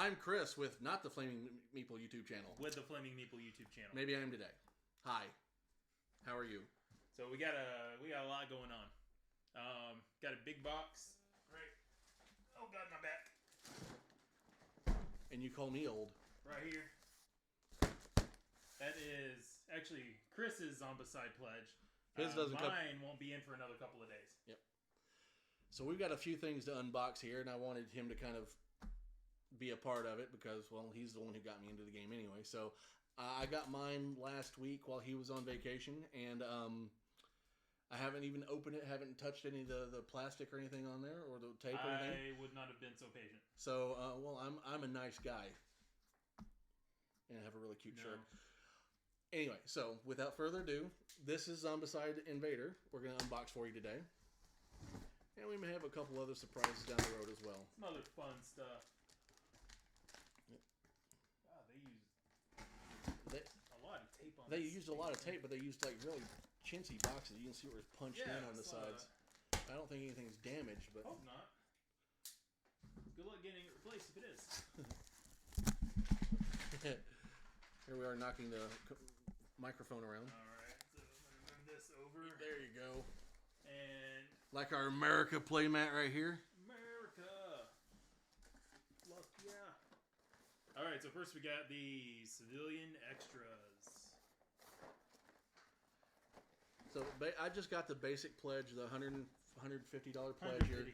I'm Chris with not the Flaming Meeple YouTube channel. With the Flaming Meeple YouTube channel. Maybe I am today. Hi. How are you? So we got a lot going on. Got a big box. Right. Oh God, my back. And you call me old. Right here. That is actually Chris's Zombicide pledge. His doesn't mine won't be in for another couple of days. Yep. So we've got a few things to unbox here, and I wanted him to kind of be a part of it because, well, he's the one who got me into the game anyway. So I got mine last week while he was on vacation, and I haven't even opened it, haven't touched any of the plastic or anything on there, or the tape or anything. I would not have been so patient. So, well, I'm a nice guy, and I have a really cute shirt. Anyway, so without further ado, this is Zombicide Invader. We're going to unbox for you today. And we may have a couple other surprises down the road as well. Some other fun stuff. Yep. God, they used a lot of tape on this. They used a lot of tape, but they used like really chintzy boxes. You can see where it's punched in on the sides. I don't think anything's damaged, but... Hope not. Good luck getting it replaced if it is. Here we are knocking the microphone around. Alright, so I'm going to move this over. There you go. And... like our America playmat right here. America! Fuck yeah. Alright, so first we got the civilian extras. So I just got the basic pledge, the $150 pledge here.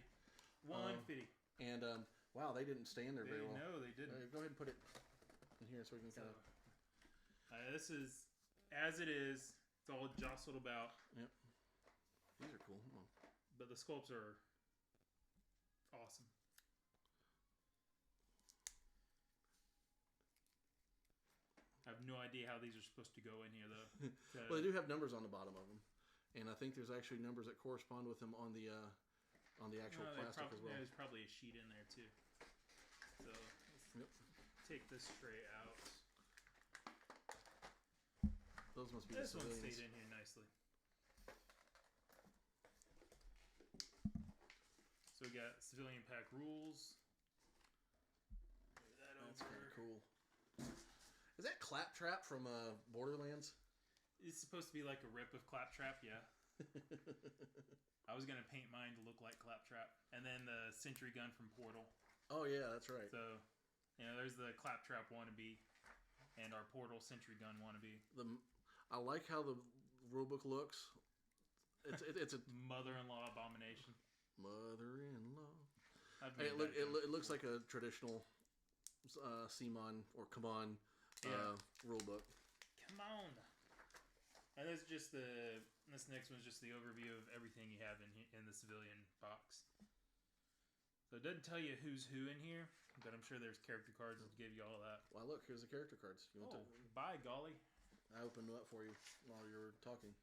$150. And, wow, they didn't stay in there very well. No, they didn't. Go ahead and put it in here so we can kind of... this is, as it is, it's all jostled about. Yep. These are cool. Come on. But the sculpts are awesome. I have no idea how these are supposed to go in here, though. Well, they do have numbers on the bottom of them, and I think there's actually numbers that correspond with them on the actual plastic as well. There's probably a sheet in there too. So let's take this tray out. Those must be this the one civilians. stayed in here nicely. So we got civilian pack rules. Move that That's over. kind of cool. Is that Claptrap from Borderlands? It's supposed to be like a rip of Claptrap, yeah. I was going to paint mine to look like Claptrap. And then the sentry gun from Portal. Oh, yeah, that's right. So, there's the Claptrap wannabe and our Portal sentry gun wannabe. I like how the rulebook looks. It's a... mother-in-law abomination. Mother-in-law. Hey, it looks like a traditional CMON or CMON rulebook. Come on. And this next one's just the overview of everything you have in the civilian box. So it doesn't tell you who's who in here, but I'm sure there's character cards to give you all of that. Well, look, here's the character cards. You want to? By golly. I opened them up for you while you were talking.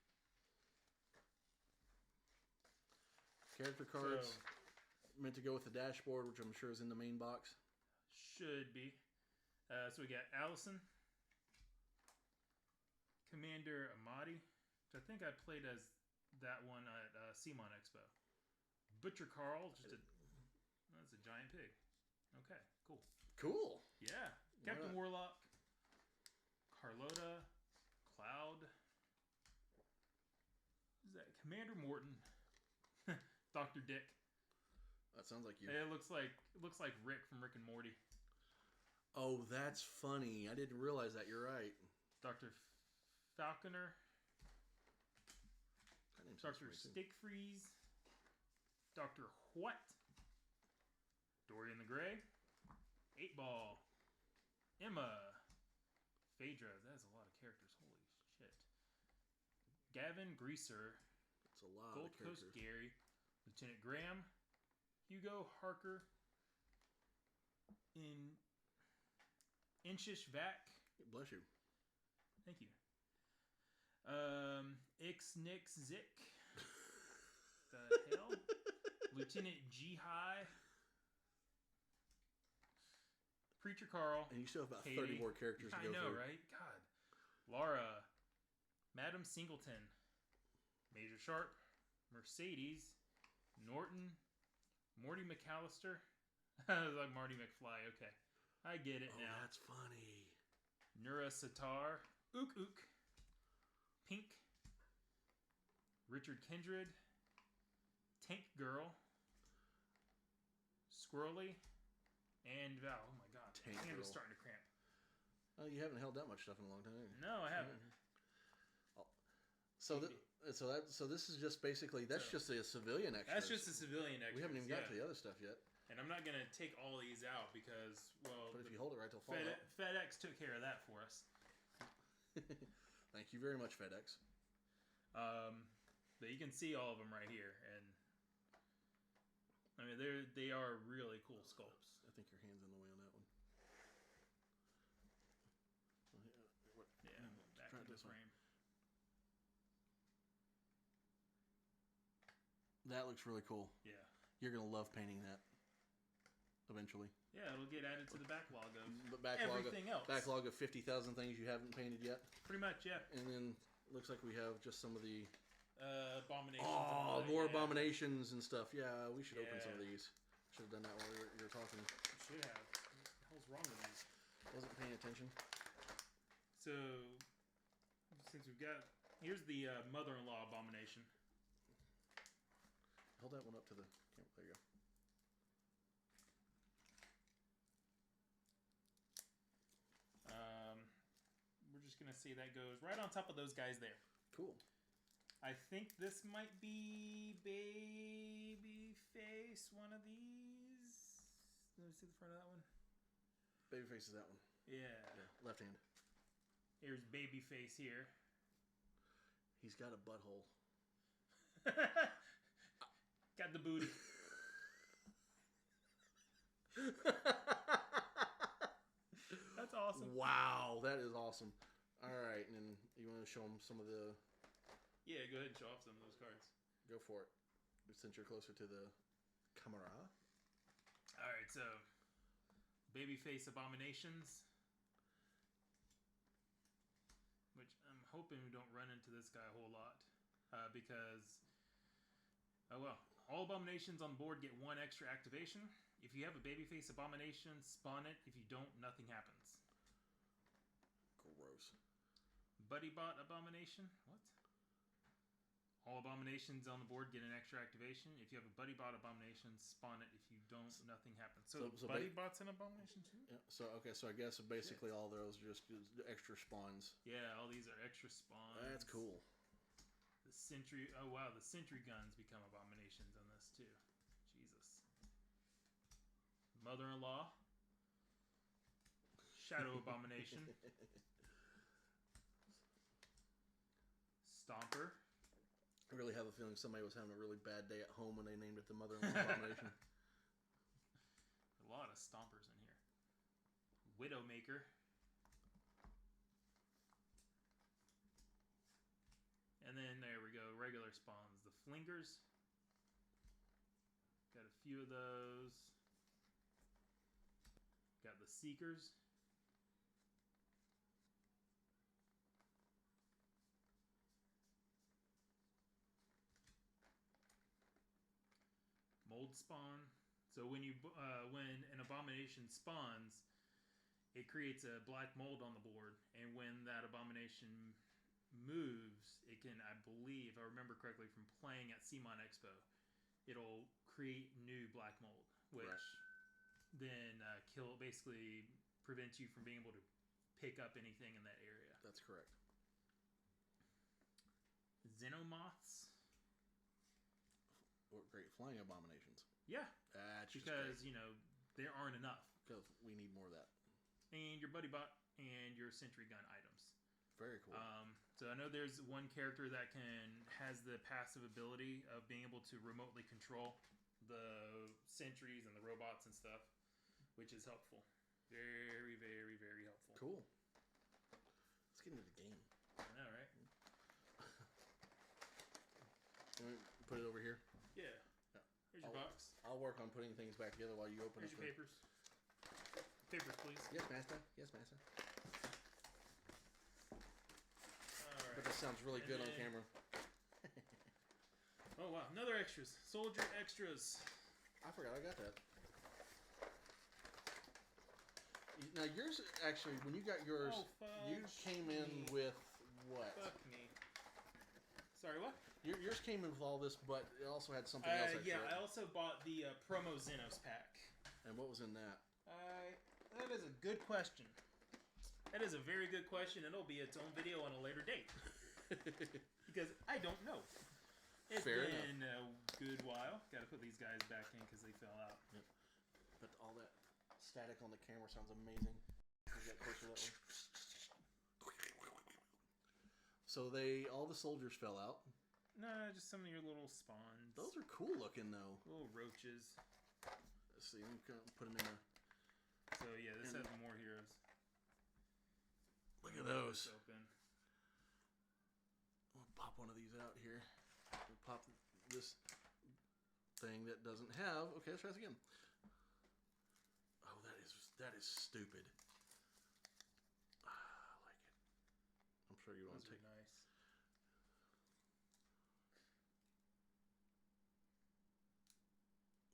Character cards meant to go with the dashboard, which I'm sure is in the main box. Should be. So we got Allison, Commander Amati, which I think I played as that one at CMON Expo. Butcher Carl, that's a giant pig. Okay, cool. Cool. Yeah. Captain Warlock, Carlota, Cloud. Who's that? Commander Morton, Dr. Dick. That sounds like you. It looks like Rick from Rick and Morty. Oh, that's funny. I didn't realize that. You're right. Dr. Falconer. Dr. Stickfreeze. Dr. What? Dorian the Grey. 8-Ball. Emma. Phaedra. That's a lot of characters. Holy shit. Gavin Greaser. That's a lot Gold of characters. Coast Gary. Lieutenant Graham. Hugo Harker. Inchish Vac. Bless you. Thank you. Ixnix Zik. The hell? Lieutenant G High. Preacher Carl. And you still have about Katie. 30 more characters to go through. I know, right? God. Laura. Madam Singleton. Major Sharp. Mercedes. Norton. Morty McAllister. I was like Marty McFly. Okay. I get it now. That's funny. Nura Satar, Ook Ook, Pink, Richard Kindred, Tank Girl, Squirrely, and Val. Oh my god, Tank my hand Girl. is starting to cramp. Oh, you haven't held that much stuff in a long time. No, I haven't. So this is just basically just a civilian extra. That's just a civilian extra. We haven't even got to the other stuff yet. And I'm not gonna take all these out because, well, But if you hold it right, they'll fall out. FedEx took care of that for us. Thank you very much, FedEx. But you can see all of them right here, and I mean they are really cool sculpts. I think your hand's in the way on that one. Yeah, back to the frame. That looks really cool. Yeah. You're going to love painting that eventually. Yeah, it'll get added to the backlog of everything else. Backlog of 50,000 things you haven't painted yet. Pretty much, yeah. And then looks like we have just some of the abominations. Oh, more abominations and stuff. Yeah, we should open some of these. Should have done that while you were talking. Should have. What the hell's wrong with these? Wasn't paying attention. So, since we've got... Here's the mother-in-law abomination. Hold that one up to the camera. There you go. We're just going to see that goes right on top of those guys there. Cool. I think this might be Babyface, one of these. Let me see the front of that one. Babyface is that one. Yeah. Left hand. Here's Babyface here. He's got a butthole. Got the booty. That's awesome. Wow, that is awesome. All right, and then you want to show them some of the... Yeah, go ahead and show off some of those cards. Go for it. Since you're closer to the camera. All right, so Babyface Abominations, which I'm hoping we don't run into this guy a whole lot because, oh well, all Abominations on board get 1 extra activation. If you have a Babyface Abomination, spawn it. If you don't, nothing happens. Gross. Buddybot Abomination? What? All Abominations on the board get an extra activation. If you have a Buddybot Abomination, spawn it. If you don't, nothing happens. So Buddybot's an abomination too? Yeah, so I guess basically all those are just extra spawns. Yeah, all these are extra spawns. That's cool. The Sentry... Oh, wow. The Sentry Guns become abominations on this too. Jesus. Mother-in-law. Shadow Abomination. Stomper. I really have a feeling somebody was having a really bad day at home when they named it the Mother-in-law Abomination. A lot of stompers in here. Widowmaker. And then there we go, regular spawns. The Flingers. Got a few of those. Got the Seekers. Mold spawn. So when an abomination spawns, it creates a black mold on the board, and when that abomination moves, it can, I believe, if I remember correctly from playing at CMON Expo, it'll create new black mold, which then basically prevents you from being able to pick up anything in that area. That's correct. Xenomoths. Great flying abominations. Yeah. That's because, there aren't enough. Because we need more of that. And your Buddybot and your Sentry Gun items. Very cool. So I know there's one character that has the passive ability of being able to remotely control the sentries and the robots and stuff, which is helpful. Very, very, very helpful. Cool. Let's get into the game. I know, right? Put it over here. Yeah. Here's your box. I'll work on putting things back together while you open Here's your papers. Papers, please. Yes, master. Yes, master. Alright. But that sounds really good on camera. Oh, wow. Another extras. Soldier extras. I forgot I got that. Now yours actually, when you got yours, you came in with what? Fuck me. Sorry, what? Yours came in with all this, but it also had something else. Yeah, I also bought the promo Xenos pack. And what was in that? That is a good question. That is a very good question. It'll be its own video on a later date. Because I don't know. It's Fair been enough. a good while. Got to put these guys back in because they fell out. Yep. But all that static on the camera sounds amazing. You got closer that way. So all the soldiers fell out. Nah, just some of your little spawns. Those are cool looking though. Little roaches. Let's see, I'm gonna put them in there. So yeah, this has more heroes. Look at those. Open. We'll pop one of these out here. We'll pop this thing that doesn't have. Okay, let's try this again. Oh, that is stupid. I like it. I'm sure you want to take. Nice.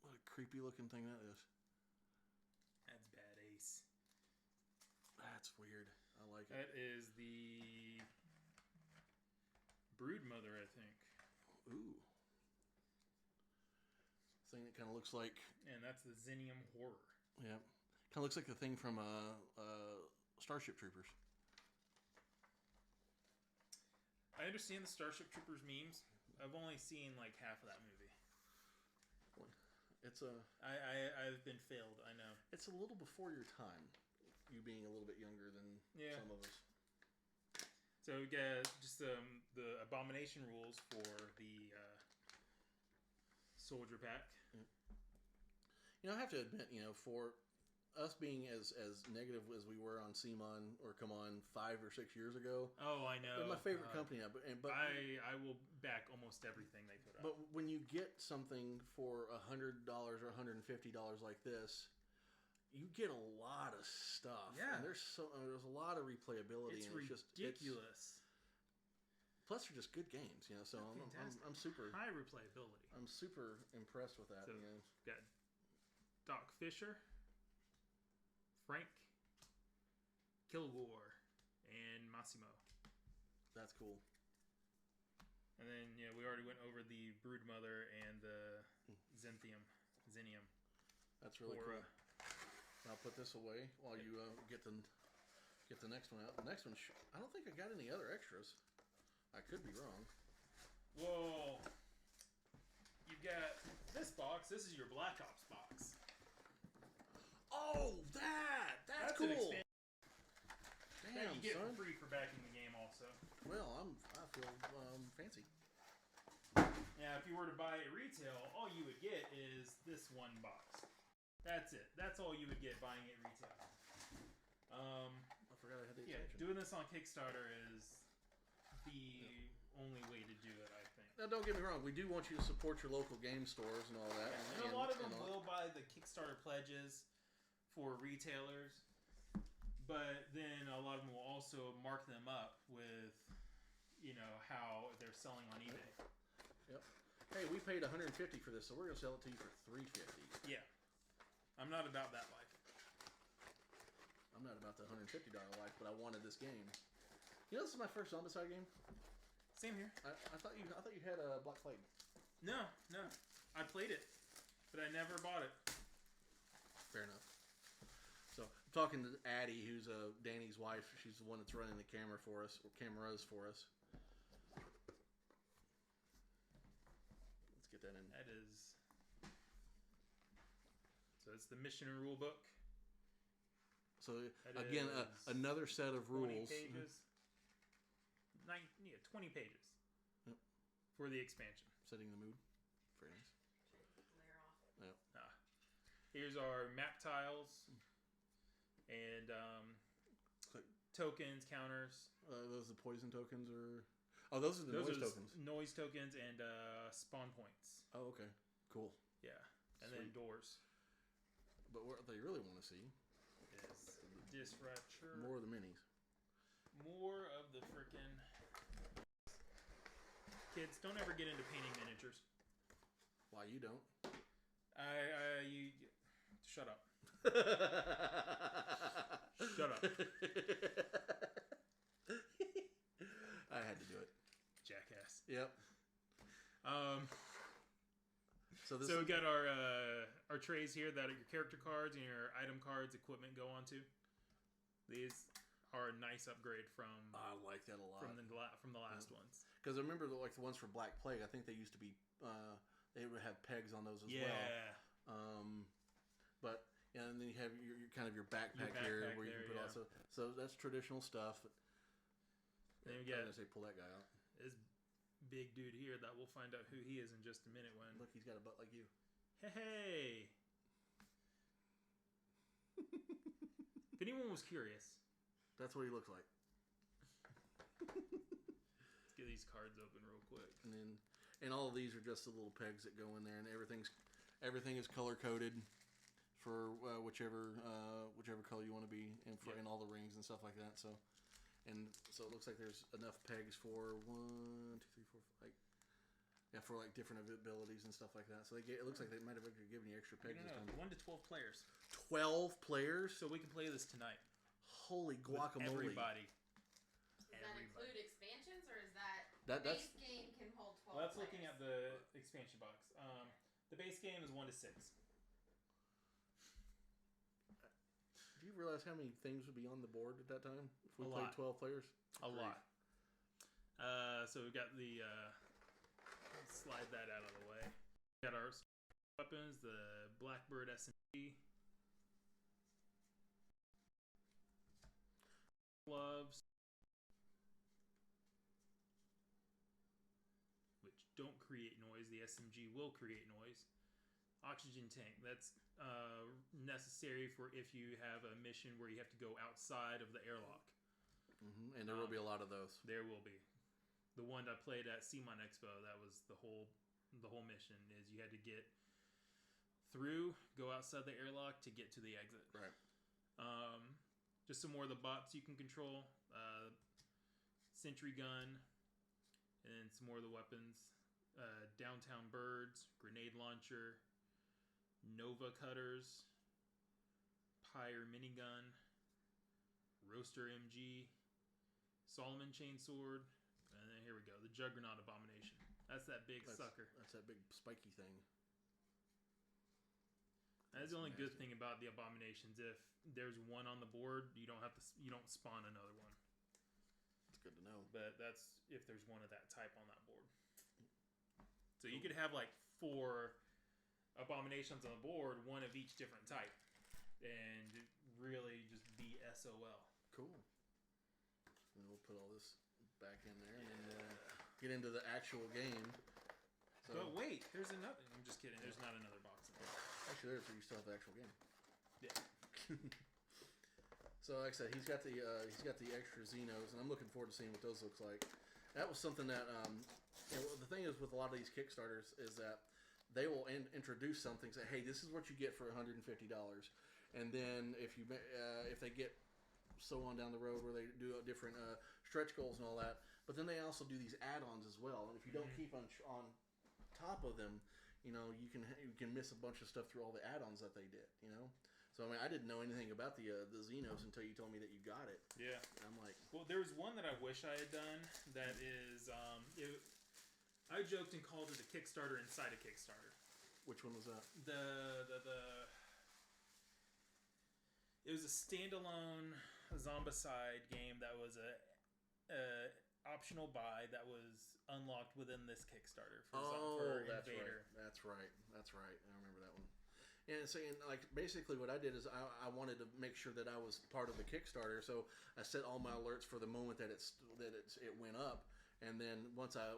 What a creepy looking thing that is. That's bad ace. That's weird. I like it. That is the Brood Mother, I think. Ooh. Thing that kind of looks like. And that's the Xenium Horror. Yeah. Kind of looks like the thing from Starship Troopers. I understand the Starship Troopers memes. I've only seen like half of that movie. It's a. I've been failed. I know. It's a little before your time. You being a little bit younger than some of us. So we got just the abomination rules for the soldier pack. You know, I have to admit, for us being as negative as we were on CMON or Come On 5 or 6 years ago. Oh, I know. They're my favorite company now, but I will back almost everything they put out. But when you get something for $100 or $150 like this, you get a lot of stuff. Yeah, and there's a lot of replayability. It's and ridiculous. Plus, they're just good games, So I'm super high replayability. I'm super impressed with that. So, got Doc Fisher, Frank, Kilgore, and Massimo. That's cool. And then we already went over the Brood Mother and the Zenium. That's really cool. I'll put this away while you get the next one out. The next one, I don't think I got any other extras. I could be wrong. Whoa! You got this box. This is your Black Ops box. Oh, that's cool. An expansion. Damn, that you get son. for free for backing the game, also. Well, I feel fancy. Now, if you were to buy it retail, all you would get is this one box. That's it. That's all you would get buying it retail. I forgot I had the expansion. Doing this on Kickstarter is the only way to do it, I think. Now, don't get me wrong. We do want you to support your local game stores and all that. And a lot of them will buy the Kickstarter pledges for retailers, but then a lot of them will also mark them up with, how they're selling on eBay. Yep. Hey, we paid $150 for this, so we're gonna sell it to you for $350. Yeah. I'm not about that life. I'm not about the $150 life, but I wanted this game. This is my first Zombicide game. Same here. I thought you had a Black Flag. No. I played it, but I never bought it. Fair enough. So, I'm talking to Addie, who's Danny's wife. She's the one that's running the cameras for us. Let's get that in. That is. So it's the mission and rule book. So again, another set of rules. 20 pages. 20 pages. Yep. For the expansion. Setting the mood. Very nice. Glare off. Yep. Here's our map tiles and tokens, counters. Those are the poison tokens, or those are the noise tokens. Noise tokens and spawn points. Oh, okay, cool. Yeah, and Sweet. then doors. But what they really want to see is Disrupture. more of the minis. More of the frickin' kids. Don't ever get into painting miniatures. Why you don't? You shut up. Shut up. I had to do it. Jackass. Yep. So we got our trays here that your character cards and your item cards, equipment go onto. These are a nice upgrade from. I like that a lot from the last ones. Because I remember the ones for Black Plague. I think they used to be they would have pegs on those as well. But and then you have your kind of your backpack here where you can put also. So that's traditional stuff. Then we got. I was gonna say pull that guy out. This big dude here that we'll find out who he is in just a minute. When look, he's got a butt like you. Hey. If anyone was curious, that's what he looks like. Let's get these cards open real quick. And all of these are just the little pegs that go in there, and everything is color coded for whichever color you want to be, and in all the rings and stuff like that. So it looks like there's enough pegs for 1, 2, 3, 4, for like different abilities and stuff like that. So it looks like they might have given you extra pegs this time. 1 to 12 players. 12 players? So we can play this tonight. Holy guacamole! With everybody. Does that include expansions, or is that base game can hold 12? Well, that's looking at the expansion box. The base game is 1 to 6. Do you realize how many things would be on the board at that time if we played 12 players? A lot. So we've got the slide that out of the way. We got our weapons, the Blackbird SMG, gloves, which don't create noise. The SMG will create noise. Oxygen tank. That's necessary for if you have a mission where you have to go outside of the airlock. Mm-hmm. And there will be a lot of those. There will be. The one I played at CMON Expo, that was the whole mission, is you had to get through, go outside the airlock to get to the exit. Right. Just some more of the bots you can control. Sentry gun, and some more of the weapons. Downtown birds, grenade launcher, Nova cutters, Pyre minigun, Roaster MG, Solomon chainsword, and then here we go, the Juggernaut Abomination. That's that big sucker. That's that big spiky thing. That's the only good thing about the Abominations. If there's one on the board, you don't spawn another one. It's good to know. But that's if there's one of that type on that board. So you could have like 4 Abominations on the board, one of each different type, and really just be SOL. Cool. And we'll put all this back in there and then get into the actual game. So, but wait, there's another. I'm just kidding. There's not another box in there. Actually, there's. You still have the actual game. Yeah. So, like I said, he's got the extra Xenos, and I'm looking forward to seeing what those looks like. That was something that the thing is with a lot of these Kickstarters is that they will introduce something, say, hey, this is what you get for $150, and then if they get so on down the road where they do different stretch goals and all that, but then they also do these add-ons as well, and if you don't keep on top of them, you can miss a bunch of stuff through all the add-ons that they did, So I mean, I didn't know anything about the Xenos until you told me that you got it. Yeah. And I'm like, well, there's one that I wish I had done that is I joked and called it a Kickstarter inside a Kickstarter. Which one was that? It was a standalone Zombicide game that was a optional buy that was unlocked within this Kickstarter for Invader. That's right. I remember that one. And saying basically what I did is I wanted to make sure that I was part of the Kickstarter, so I set all my alerts for the moment that it went up, and then once I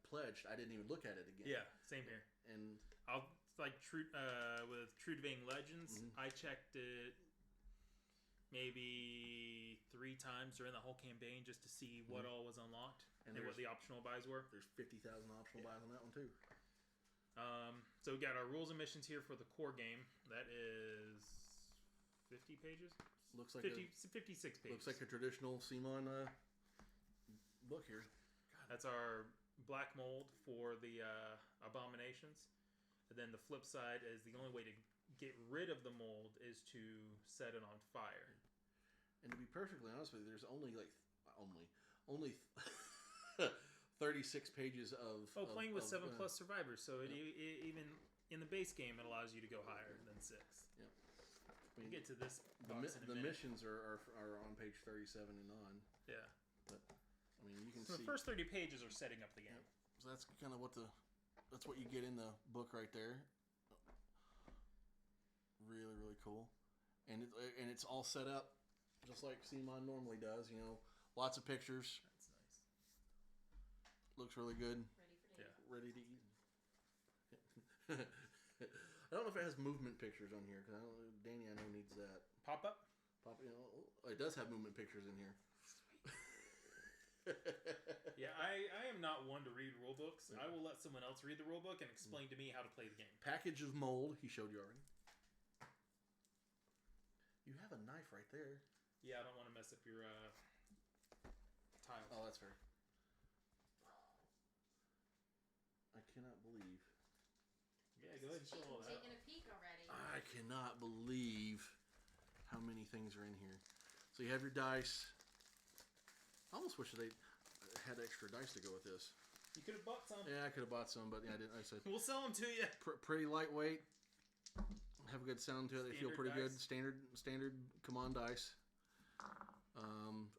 pledged, I didn't even look at it again. Yeah, same here. And I'll with True to Vein Legends, I checked it maybe 3 times during the whole campaign just to see what all was unlocked and what the optional buys were. There's 50,000 optional buys on that one too. So we got our rules and missions here for the core game. That is 50 pages. Looks like 56 pages. Looks like a traditional CMON book here. That's our black mold for the Abominations. And then the flip side is the only way to get rid of the mold is to set it on fire. And to be perfectly honest with you, there's only 36 pages of... playing with 7+ survivors, so it even in the base game, it allows you to go higher than 6. Yeah. We'll get to this box in a the minute. missions are on page 37 and on. Yeah. But, I mean, you can see... the first 30 pages are setting up the game. Yeah. So that's kind of that's what you get in the book right there. Really, really cool. And it's all set up just like CMON normally does, you know. Lots of pictures. That's nice. Looks really good. Ready to eat. I don't know if it has movement pictures on here, because Danny, I know, needs that. Pop up? You know, it does have movement pictures in here. Yeah, I am not one to read rule books. Yeah. I will let someone else read the rule book and explain to me how to play the game. Package of mold, he showed you already. You have a knife right there. Yeah, I don't want to mess up your tiles. Oh, that's fair. I cannot believe. Yeah, go ahead and show all that. Taking a peek already. I cannot believe how many things are in here. So you have your dice. I almost wish they had extra dice to go with this. You could have bought some. Yeah, I could have bought some, but yeah, I didn't. I said we'll sell them to you. Pretty lightweight. Have a good sound to it. They feel pretty good. Standard command dice.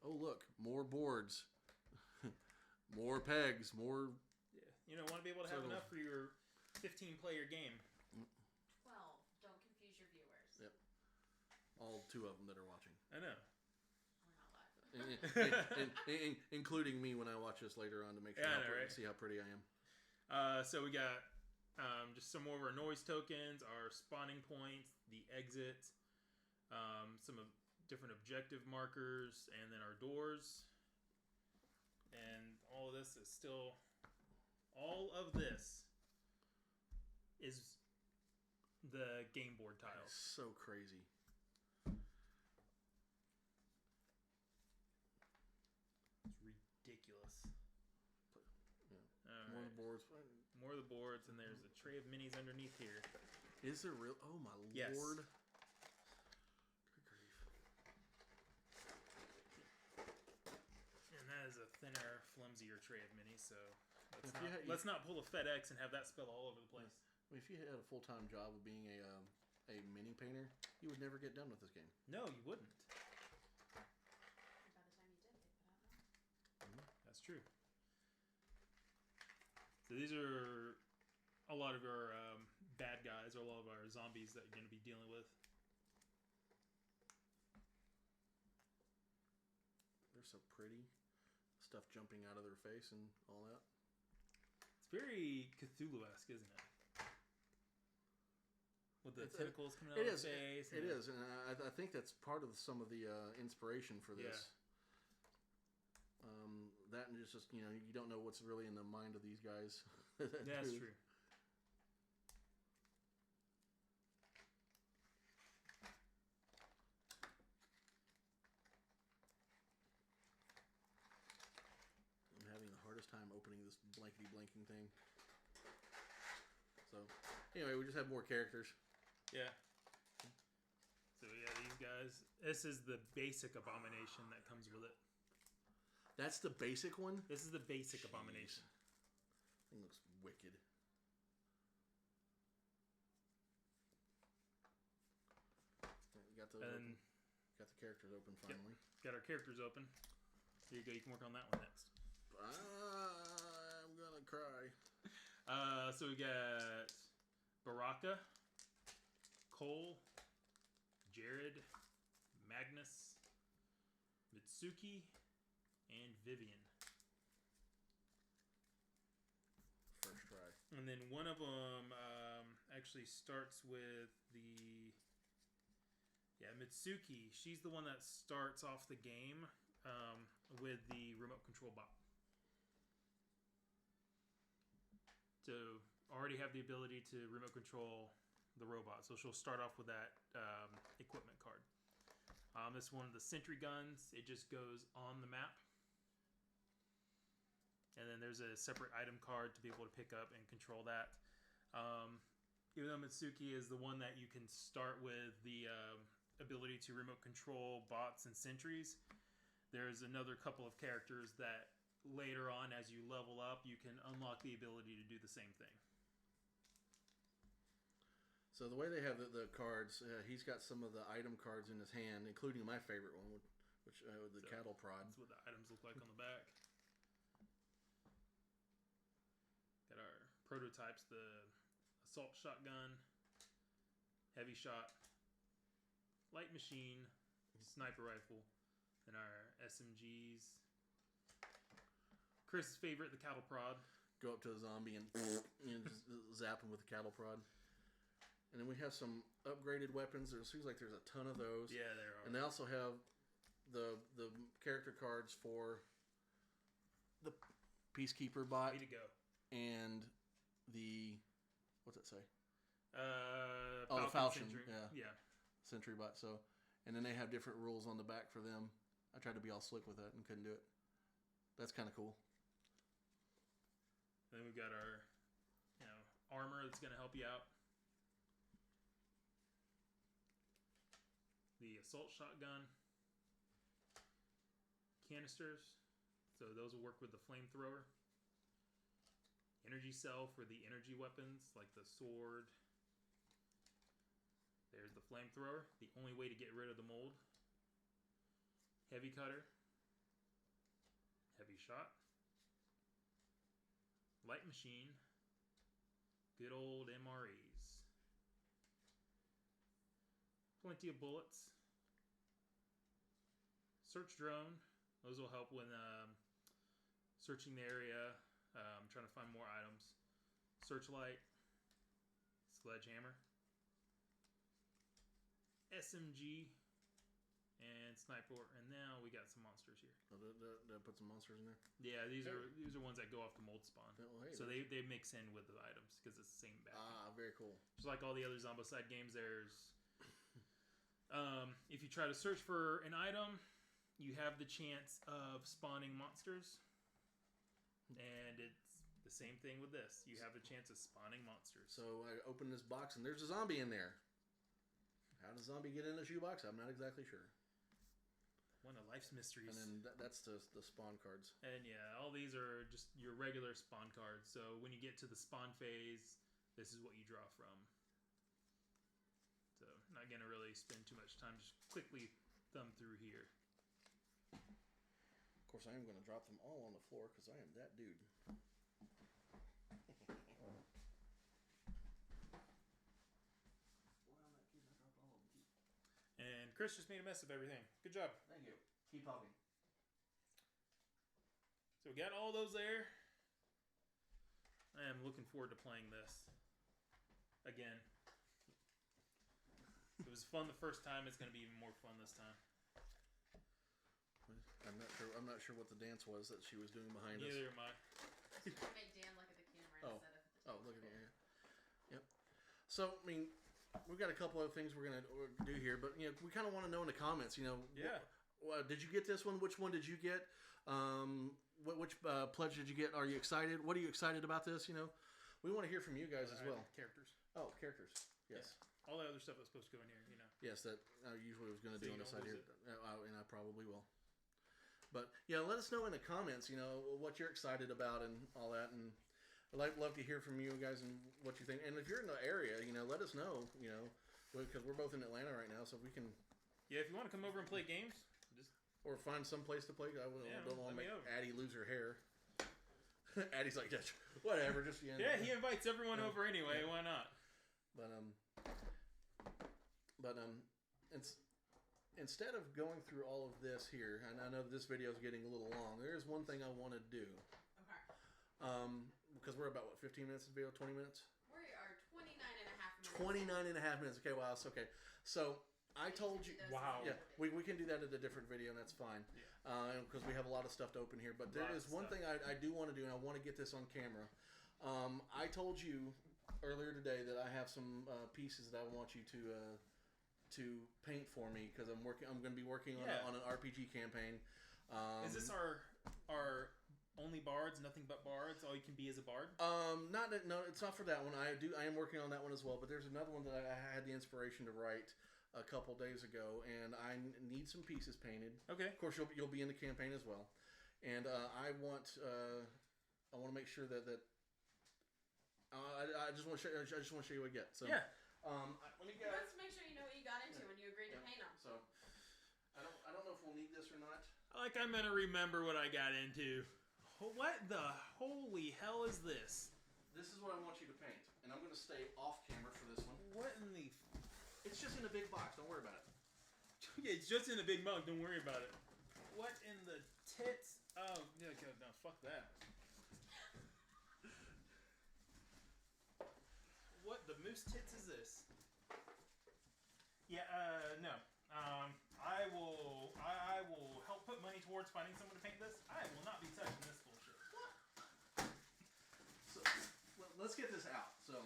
Oh look, more boards, more pegs, more. Yeah, want to be able to have enough for your 15-player game. 12. Don't confuse your viewers. Yep. All 2 of them that are watching. I know. We're not live. Including me when I watch this later on to make sure see how pretty I am. So we got just some more of our noise tokens, our spawning points, the exit, some of different objective markers, and then our doors. And all of this is still... All of this is the game board tiles. So crazy. It's ridiculous. Yeah. More of the boards. More of the boards, and there's a tray of minis underneath here. Is there real? Oh my yes. Lord! And that is a thinner, flimsier tray of minis. So let's not pull a FedEx and have that spill all over the place. I mean, if you had a full-time job of being a mini painter, you would never get done with this game. No, you wouldn't. By the time you did, they put out more. Mm-hmm. That's true. So these are a lot of our bad guys, or a lot of our zombies that you're going to be dealing with. They're so pretty. Stuff jumping out of their face and all that. It's very Cthulhu-esque, isn't it? With the tentacles coming out of the face. It is, and I think that's part of some of the inspiration for this. Yeah. That and just you don't know what's really in the mind of these guys. Yeah, that's true. I'm having the hardest time opening this blankety blanking thing. So, anyway, we just have more characters. Yeah. So yeah, these guys. This is the basic abomination that comes with it. That's the basic one? This is the basic abomination. It looks wicked. Got the characters open finally. Yep. Got our characters open. Here you go. You can work on that one next. I'm gonna cry. So we got Baraka, Cole, Jared, Magnus, Mitsuki, and Vivian. First try. And then one of them actually starts with Mitsuki. She's the one that starts off the game with the remote control bot. So already have the ability to remote control the robot. So she'll start off with that equipment card. This one of the sentry guns. It just goes on the map. And then there's a separate item card to be able to pick up and control that. Even though Mitsuki is the one that you can start with the ability to remote control bots and sentries. There's another couple of characters that later on, as you level up, you can unlock the ability to do the same thing. So the way they have the cards, he's got some of the item cards in his hand, including my favorite one, which the cattle prod. That's what the items look like on the back. Got our prototypes: the assault shotgun, heavy shot, light machine, sniper rifle, and our SMGs. Chris's favorite, the cattle prod. Go up to a zombie and just zap him with the cattle prod. And then we have some upgraded weapons. It seems like there's a ton of those. Yeah, there are. And they also have the character cards for the Peacekeeper bot. Way to go. And the... What's that say? The Falchion. Sentry. Yeah. Sentry bot. So, and then they have different rules on the back for them. I tried to be all slick with that and couldn't do it. That's kind of cool. Then we've got our armor that's going to help you out. The assault shotgun, canisters, so those will work with the flamethrower. Energy cell for the energy weapons like the sword. There's the flamethrower, the only way to get rid of the mold. Heavy cutter, heavy shot, light machine, good old MREs. Plenty of bullets. Search drone. Those will help when searching the area, trying to find more items. Searchlight. Sledgehammer. SMG. And sniper. And now we got some monsters here. Oh, did I put some monsters in there? Yeah, these are ones that go off the mold spawn. Oh, hey, so they mix in with the items because it's the same back. Very cool. Just like all the other Zombicide games, there's... if you try to search for an item, you have the chance of spawning monsters. And it's the same thing with this. You have a chance of spawning monsters. So I open this box and there's a zombie in there. How does a zombie get in a shoebox? I'm not exactly sure. One of life's mysteries. And then that's the spawn cards. And yeah, all these are just your regular spawn cards. So when you get to the spawn phase, this is what you draw from. So, not going to really spend too much time. Just quickly thumb through here. Of course, I am going to drop them all on the floor because I am that dude. And Chris just made a mess of everything. Good job. Thank you. Keep talking. So, we got all those there. I am looking forward to playing this again. It was fun the first time. It's going to be even more fun this time. I'm not sure what the dance was that she was doing behind us. Neither am I. Make Dan look at the camera instead of look at the Yep. So, I mean, we've got a couple of things we're going to do here, but we kind of want to know in the comments. Yeah. Did you get this one? Which one did you get? Which pledge did you get? Are you excited? What are you excited about this? We want to hear from you guys as well. Characters. Oh, characters. Yes. Yeah. All the other stuff was supposed to go in here, Yes, that I usually was going to So do on the side here, and I probably will. But yeah, let us know in the comments, what you're excited about and all that, and I'd love to hear from you guys and what you think. And if you're in the area, let us know, because we're both in Atlanta right now, so if we can. Yeah, if you want to come over and play games, or find some place to play. I don't want to make Addie lose her hair. Addie's like, whatever, just Yeah, he invites everyone over anyway. Why not? But instead of going through all of this here, and I know this video is getting a little long, there's one thing I want to do. Okay. Because we're about, 15 minutes of video, 20 minutes? We are 29 and a half minutes. 29 and a half minutes. Okay, wow, okay. So, I told you... Wow. Yeah, we can do that at a different video, and that's fine. Because we have a lot of stuff to open here. But there is one thing I do want to do, and I want to get this on camera. I told you earlier today that I have some pieces that I want you to paint for me because I'm going to be working on an RPG campaign. Is this our only bards? Nothing but bards? All you can be is a bard? No, it's not for that one. I am working on that one as well. But there's another one that I had the inspiration to write a couple days ago, and I need some pieces painted. Okay. Of course, you'll be in the campaign as well, and I want to make sure that I just want to show you what I get. So yeah. Let me go. Let's make sure you know what you got into when you agreed to paint them. So I don't know if we'll need this or not. Like I'm gonna remember what I got into. What the holy hell is this? This is what I want you to paint, and I'm going to stay off camera for this one. What in the? It's just in a big box. Don't worry about it. Yeah, it's just in a big mug. Don't worry about it. What in the tits? Oh, yeah, no, fuck that. What the moose tits is this? Yeah, no. I will help put money towards finding someone to paint this. I will not be touching this bullshit. So let's get this out. So.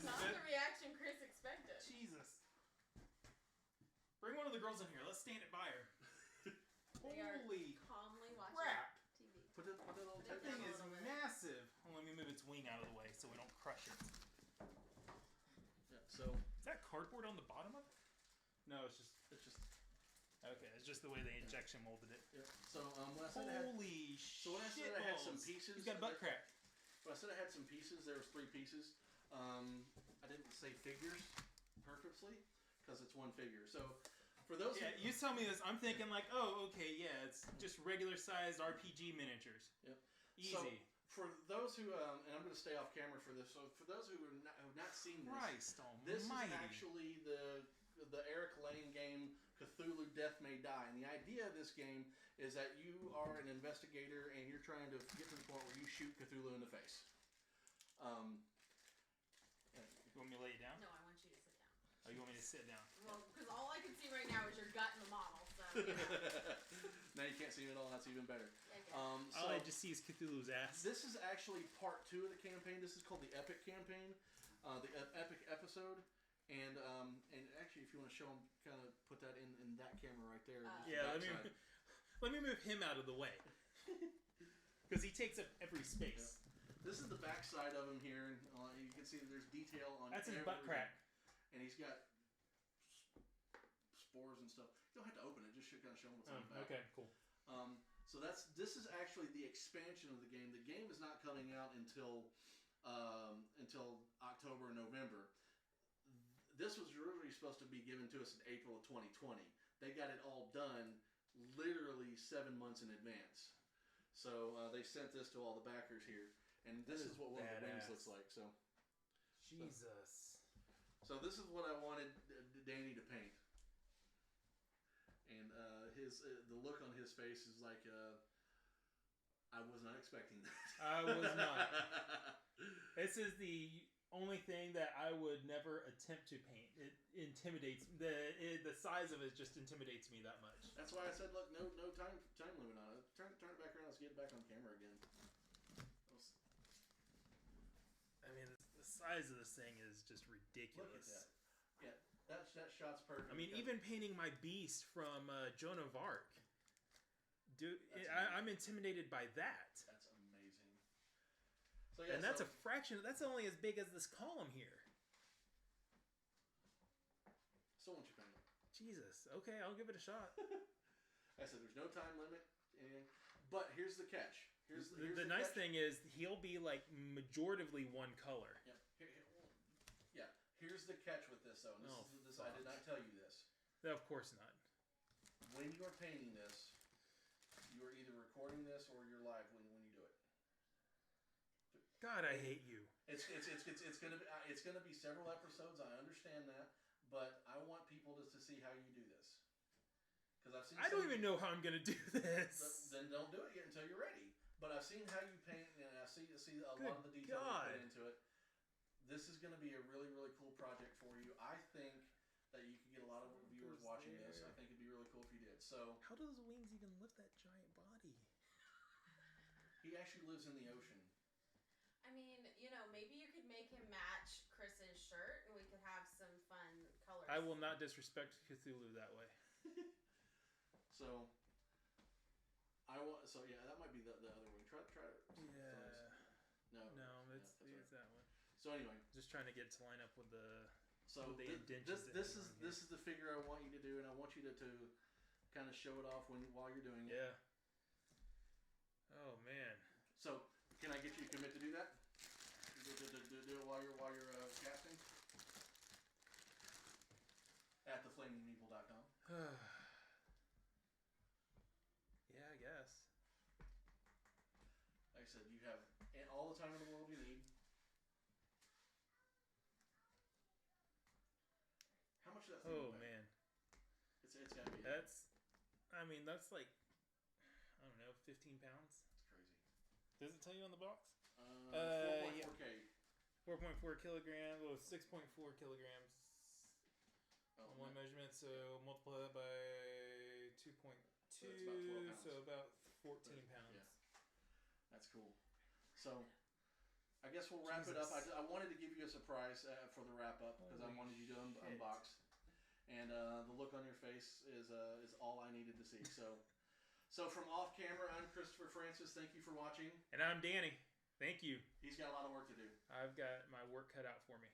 Not the reaction Chris expected. Jesus. Bring one of the girls in here. Let's stand it by her. Holy calmly watching crap. TV. Put it on That thing is massive. Well, let me move its wing out of the way so we don't crush it. Yeah, so is that cardboard on the bottom of it? No, it's just okay. It's just the way they injection molded it. Yeah. So when I said holy shit! So when I said I had some pieces, he's got a butt crack. When I said I had some pieces, there was 3 pieces. I didn't say figures purposely because it's one figure. So for those, you tell me this, I'm thinking like, oh, okay, yeah, it's just regular sized RPG miniatures. Yep. Easy. So for those who, and I'm going to stay off camera for this. So for those who have not seen this, Christ this almighty. is actually the Eric Lane game Cthulhu Death May Die, and the idea of this game is that you are an investigator and you're trying to get to the point where you shoot Cthulhu in the face. You want me to lay it down? No, I want you to sit down. Oh, you want me to sit down? Well, because all I can see right now is your gut in the model, so, you know. Now you can't see it at all. That's even better. Okay. All I just see is Cthulhu's ass. This is actually part 2 of the campaign. This is called the Epic Campaign, the Epic Episode. And actually, if you want to show them, kind of put that in that camera right there. Yeah, let me move him out of the way. Because he takes up every space. Yeah. This is the back side of him here. You can see that there's detail on that's his butt crack. And he's got spores and stuff. You don't have to open it. Just kind of show him what's on the back. Okay, cool. So this is actually the expansion of the game. The game is not coming out until October or November. This was originally supposed to be given to us in April of 2020. They got it all done literally 7 months in advance. So they sent this to all the backers here. And this is what one of the wings looks like. So, Jesus. So this is what I wanted Danny to paint. And the look on his face is like, I was not expecting that. I was not. This is the only thing that I would never attempt to paint. It intimidates the size of it just intimidates me that much. That's why I said, look, no time limit on it. Turn it back around. Let's get it back on camera again. I mean, the size of this thing is just ridiculous. Look at that. Yeah, that shot's perfect. I mean, even painting my beast from Joan of Arc. Dude, I'm intimidated by that. That's amazing. So, yeah, and that's a fraction. That's only as big as this column here. Still want you paint it. Jesus. Okay, I'll give it a shot. I said there's no time limit, but here's the catch. Here's the nice thing is he'll be like majoritively one color. Yeah. Yeah. Here's the catch with this though. This I did not tell you this. No, of course not. When you are painting this, you are either recording this or you're live when you do it. God, I hate you. It's gonna be several episodes. I understand that, but I want people to see how you do this. Because I've seen. I don't even know how I'm gonna do this. Then don't do it yet until you're ready. But I've seen how you paint, and I see a lot of the detail you put into it. This is going to be a really, really cool project for you. I think that you could get a lot of viewers watching this. I think it'd be really cool if you did. So, how do those wings even lift that giant body? He actually lives in the ocean. I mean, maybe you could make him match Chris's shirt, and we could have some fun colors. I will not disrespect Cthulhu that way. So, So yeah, that might be the other one. Try. Yeah. No, that's right. it's that one. So anyway, Just trying to get to line up with the. so with the this is the figure I want you to do, and I want you to kind of show it off while you're doing it. Yeah. Oh man. So can I get you to commit to do that? Do it while you're casting at theflamingmeeple.com. Yeah, I guess. Like I said, you have all the time in the world you need. How much of that thing weigh? Man. It's gotta be. That's like, I don't know, 15 pounds. It's crazy. Does it tell you on the box? 4.4K. 4.4 kilograms. Well, 6.4 kilograms on one measurement. So multiply that by 2.2. So about 12 pounds. 14 pounds. Yeah. That's cool. So I guess we'll wrap it up. I wanted to give you a surprise for the wrap up because I wanted you to unbox. And the look on your face is all I needed to see. So from off camera, I'm Christopher Francis. Thank you for watching. And I'm Danny. Thank you. He's got a lot of work to do. I've got my work cut out for me.